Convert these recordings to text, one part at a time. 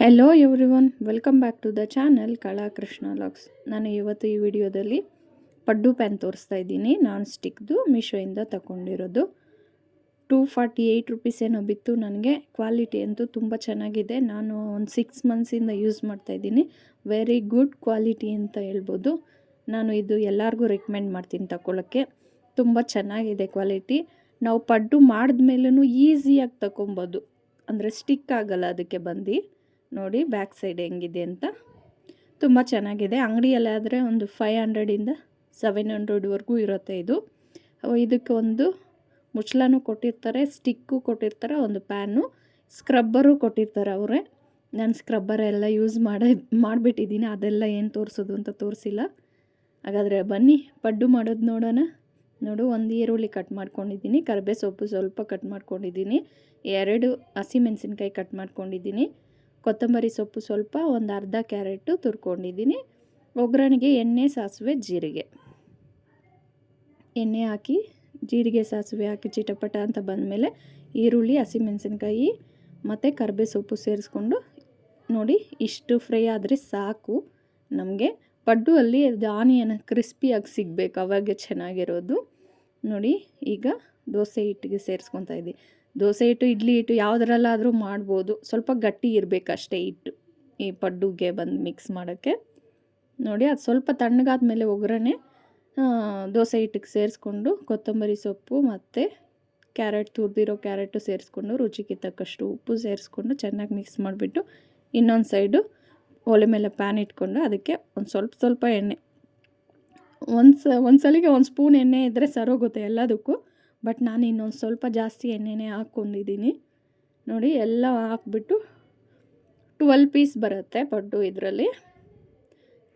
Hello everyone, welcome back to the channel Kala Krishna logs. ನಾನು ಇವತ್ತು ಈ ವಿಡಿಯೋದಲ್ಲಿ ಪಡ್ಡು ಪ್ಯಾನ್ ತೋರಿಸ್ತಾ ಇದ್ದೀನಿ. ನಾನ್ ಸ್ಟಿಕ್ದು ಮೀಶೋಯಿಂದ ತಗೊಂಡಿರೋದು. 248 ರುಪೀಸ್ ಏನೋ ಬಿತ್ತು. ನನಗೆ ಕ್ವಾಲಿಟಿ ಅಂತೂ ತುಂಬ ಚೆನ್ನಾಗಿದೆ. ನಾನು ಒಂದು 6 ಮಂತ್ಸಿಂದ ಯೂಸ್ ಮಾಡ್ತಾಯಿದ್ದೀನಿ. ವೆರಿ ಗುಡ್ ಕ್ವಾಲಿಟಿ ಅಂತ ಹೇಳ್ಬೋದು. ನಾನು ಇದು ಎಲ್ಲರಿಗೂ ರೆಕಮೆಂಡ್ ಮಾಡ್ತೀನಿ ತಗೊಳ್ಳೋಕ್ಕೆ. ತುಂಬ ಚೆನ್ನಾಗಿದೆ ಕ್ವಾಲಿಟಿ. ನಾವು ಪಡ್ಡು ಮಾಡಿದ್ಮೇಲೂ ಈಸಿಯಾಗಿ ತಗೊಬೋದು, ಅಂದರೆ ಸ್ಟಿಕ್ ಆಗಲ್ಲ ಅದಕ್ಕೆ ಬಂದು. ನೋಡಿ ಬ್ಯಾಕ್ ಸೈಡ್ ಹೆಂಗಿದೆ ಅಂತ, ತುಂಬ ಚೆನ್ನಾಗಿದೆ. ಅಂಗಡಿಯಲ್ಲಾದರೆ ಒಂದು 500ಇಂದ 700ವರೆಗೂ ಇರುತ್ತೆ ಇದು. ಇದಕ್ಕೆ ಒಂದು ಮುಚ್ಚಳನೂ ಕೊಟ್ಟಿರ್ತಾರೆ, ಸ್ಟಿಕ್ಕು ಕೊಟ್ಟಿರ್ತಾರೆ, ಒಂದು ಪ್ಯಾನು, ಸ್ಕ್ರಬ್ಬರು ಕೊಟ್ಟಿರ್ತಾರೆ ಅವರೇ. ನಾನು ಸ್ಕ್ರಬ್ಬರ್ ಎಲ್ಲ ಯೂಸ್ ಮಾಡಿಬಿಟ್ಟಿದ್ದೀನಿ. ಅದೆಲ್ಲ ಏನು ತೋರಿಸೋದು ಅಂತ ತೋರಿಸಿಲ್ಲ. ಹಾಗಾದರೆ ಬನ್ನಿ ಪಡ್ಡು ಮಾಡೋದು ನೋಡೋಣ. ನೋಡು, ಒಂದು ಈರುಳ್ಳಿ ಕಟ್ ಮಾಡ್ಕೊಂಡಿದ್ದೀನಿ, ಕರಿಬೇವು ಸೊಪ್ಪು ಸ್ವಲ್ಪ ಕಟ್ ಮಾಡ್ಕೊಂಡಿದ್ದೀನಿ, 2 ಹಸಿಮೆಣಸಿನ್ಕಾಯಿ ಕಟ್ ಮಾಡ್ಕೊಂಡಿದ್ದೀನಿ, ಕೊತ್ತಂಬರಿ ಸೊಪ್ಪು ಸ್ವಲ್ಪ, ಒಂದು ಅರ್ಧ ಕ್ಯಾರೆಟು ತುರ್ಕೊಂಡಿದ್ದೀನಿ. ಒಗ್ಗರಣೆಗೆ ಎಣ್ಣೆ, ಸಾಸಿವೆ, ಜೀರಿಗೆ. ಎಣ್ಣೆ ಹಾಕಿ ಜೀರಿಗೆ ಸಾಸಿವೆ ಹಾಕಿ ಚಿಟಪಟ ಅಂತ ಬಂದಮೇಲೆ ಈರುಳ್ಳಿ, ಹಸಿಮೆಣಸಿನ್ಕಾಯಿ ಮತ್ತು ಕರಿಬೇವು ಸೊಪ್ಪು ಸೇರಿಸ್ಕೊಂಡು, ನೋಡಿ ಇಷ್ಟು ಫ್ರೈ ಆದರೆ ಸಾಕು ನಮಗೆ. ಪಡ್ಡು ಅಲ್ಲಿ ಆನಿಯನ್ ಕ್ರಿಸ್ಪಿಯಾಗಿ ಸಿಗಬೇಕು, ಅವಾಗೆ ಚೆನ್ನಾಗಿರೋದು. ನೋಡಿ ಈಗ ದೋಸೆ ಹಿಟ್ಟಿಗೆ ಸೇರಿಸ್ಕೊತಾ ಇದ್ದೀನಿ. ದೋಸೆ ಹಿಟ್ಟು, ಇಡ್ಲಿ ಹಿಟ್ಟು ಯಾವುದರಲ್ಲಾದರೂ ಮಾಡ್ಬೋದು. ಸ್ವಲ್ಪ ಗಟ್ಟಿ ಇರಬೇಕಷ್ಟೇ ಹಿಟ್ಟು ಈ ಪಡ್ಡುಗೆ ಬಂದು ಮಿಕ್ಸ್ ಮಾಡೋಕ್ಕೆ. ನೋಡಿ ಅದು ಸ್ವಲ್ಪ ತಣ್ಣಗಾದ ಮೇಲೆ ಒಗ್ಗರಣೆ ದೋಸೆ ಹಿಟ್ಟಿಗೆ ಸೇರಿಸ್ಕೊಂಡು ಕೊತ್ತಂಬರಿ ಸೊಪ್ಪು ಮತ್ತು ಕ್ಯಾರೆಟ್, ತುರಿದಿರೋ ಕ್ಯಾರೆಟು ಸೇರಿಸ್ಕೊಂಡು, ರುಚಿಗೆ ತಕ್ಕಷ್ಟು ಉಪ್ಪು ಸೇರಿಸ್ಕೊಂಡು ಚೆನ್ನಾಗಿ ಮಿಕ್ಸ್ ಮಾಡಿಬಿಟ್ಟು, ಇನ್ನೊಂದು ಸೈಡು ಒಲೆ ಮೇಲೆ ಪ್ಯಾನ್ ಇಟ್ಕೊಂಡು ಅದಕ್ಕೆ ಒಂದು ಸ್ವಲ್ಪ ಎಣ್ಣೆ, ಒಂದು ಸಲಿಗೆ 1 ಸ್ಪೂನ್ ಎಣ್ಣೆ ಇದ್ದರೆ ಸರೋಗುತ್ತೆ ಎಲ್ಲದಕ್ಕೂ. ಬಟ್ ನಾನು ಇನ್ನೊಂದು ಸ್ವಲ್ಪ ಜಾಸ್ತಿ ಎಣ್ಣೆನೇ ಹಾಕ್ಕೊಂಡಿದ್ದೀನಿ. ನೋಡಿ ಎಲ್ಲ ಹಾಕ್ಬಿಟ್ಟು 12 ಪೀಸ್ ಬರುತ್ತೆ ಪಡ್ಡು ಇದರಲ್ಲಿ.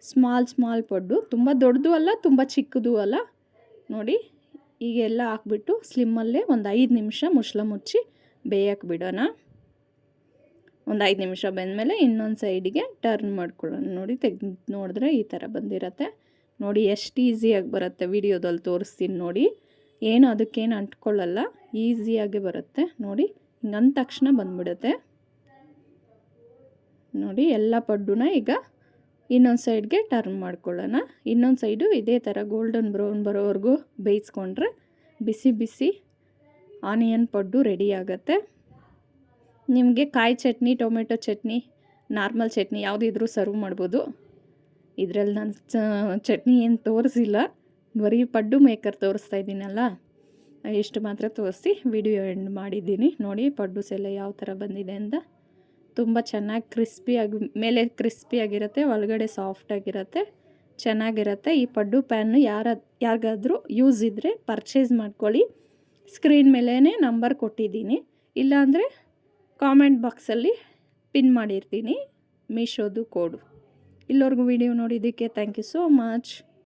ಸ್ಮಾಲ್ ಪಡ್ಡು, ತುಂಬ ದೊಡ್ಡದು ಅಲ್ಲ, ತುಂಬ ಚಿಕ್ಕದು ಅಲ್ಲ. ನೋಡಿ ಈಗೆಲ್ಲ ಹಾಕ್ಬಿಟ್ಟು ಸ್ಲಿಮ್ಮಲ್ಲೇ ಒಂದು 5 ನಿಮಿಷ ಮುಚ್ಚಳ ಮುಚ್ಚಿ ಬೇಯಕ್ಕೆ ಬಿಡೋಣ. ಒಂದು 5 ನಿಮಿಷ ಬೆಂದಮೇಲೆ ಇನ್ನೊಂದು ಸೈಡಿಗೆ ಟರ್ನ್ ಮಾಡ್ಕೊಳ್ಳೋಣ. ನೋಡಿ ತೆಗೆದು ನೋಡಿದ್ರೆ ಈ ಥರ ಬಂದಿರತ್ತೆ. ನೋಡಿ ಎಷ್ಟು ಈಸಿಯಾಗಿ ಬರುತ್ತೆ. ವಿಡಿಯೋದಲ್ಲಿ ತೋರಿಸ್ತೀನಿ ನೋಡಿ. ಏನು ಅದಕ್ಕೇನು ಅಂಟ್ಕೊಳ್ಳಲ್ಲ, ಈಸಿಯಾಗಿ ಬರುತ್ತೆ. ನೋಡಿ ಹಿಂಗೆ ಅಂದ ತಕ್ಷಣ ಬಂದುಬಿಡುತ್ತೆ. ನೋಡಿ ಎಲ್ಲ ಪಡ್ಡುನ ಈಗ ಇನ್ನೊಂದು ಸೈಡ್ಗೆ ಟರ್ನ್ ಮಾಡ್ಕೊಳ್ಳೋಣ. ಇನ್ನೊಂದು ಸೈಡು ಇದೇ ಥರ ಗೋಲ್ಡನ್ ಬ್ರೌನ್ ಬರೋವರೆಗೂ ಬೇಯಿಸ್ಕೊಂಡ್ರೆ ಬಿಸಿ ಆನಿಯನ್ ಪಡ್ಡು ರೆಡಿ ಆಗುತ್ತೆ. ನಿಮಗೆ ಕಾಯಿ ಚಟ್ನಿ, ಟೊಮೆಟೊ ಚಟ್ನಿ, ನಾರ್ಮಲ್ ಚಟ್ನಿ ಯಾವುದಿದ್ರೂ ಸರ್ವ್ ಮಾಡ್ಬೋದು. ಇದರಲ್ಲಿ ನಾನು ಚಟ್ನಿ ಏನು ತೋರಿಸಿಲ್ಲ, ಬರೀ ಪಡ್ಡು ಮೇಕರ್ ತೋರಿಸ್ತಾ ಇದ್ದೀನಲ್ಲ, ಇಷ್ಟು ಮಾತ್ರ ತೋರಿಸಿ ವಿಡಿಯೋ ಎಂಡ್ ಮಾಡಿದ್ದೀನಿ. ನೋಡಿ ಪಡ್ಡುಸ್ ಎಲ್ಲ ಯಾವ ಥರ ಬಂದಿದೆ ಅಂತ. ತುಂಬ ಚೆನ್ನಾಗಿ ಕ್ರಿಸ್ಪಿಯಾಗಿ, ಮೇಲೆ ಕ್ರಿಸ್ಪಿಯಾಗಿರುತ್ತೆ, ಒಳಗಡೆ ಸಾಫ್ಟಾಗಿರುತ್ತೆ, ಚೆನ್ನಾಗಿರುತ್ತೆ. ಈ ಪಡ್ಡು ಪ್ಯಾನ್ನು ಯಾರಿಗಾದರೂ ಯೂಸ್ ಇದ್ದರೆ ಪರ್ಚೇಸ್ ಮಾಡ್ಕೊಳ್ಳಿ. ಸ್ಕ್ರೀನ್ ಮೇಲೇ ನಂಬರ್ ಕೊಟ್ಟಿದ್ದೀನಿ, ಇಲ್ಲಾಂದರೆ ಕಾಮೆಂಟ್ ಬಾಕ್ಸಲ್ಲಿ ಪಿನ್ ಮಾಡಿರ್ತೀನಿ ಮೀಶೋದು ಕೋಡು. ಇಲ್ಲಿವರೆಗೂ ವಿಡಿಯೋ ನೋಡಿದ್ದಕ್ಕೆ ಥ್ಯಾಂಕ್ ಯು ಸೋ ಮಚ್.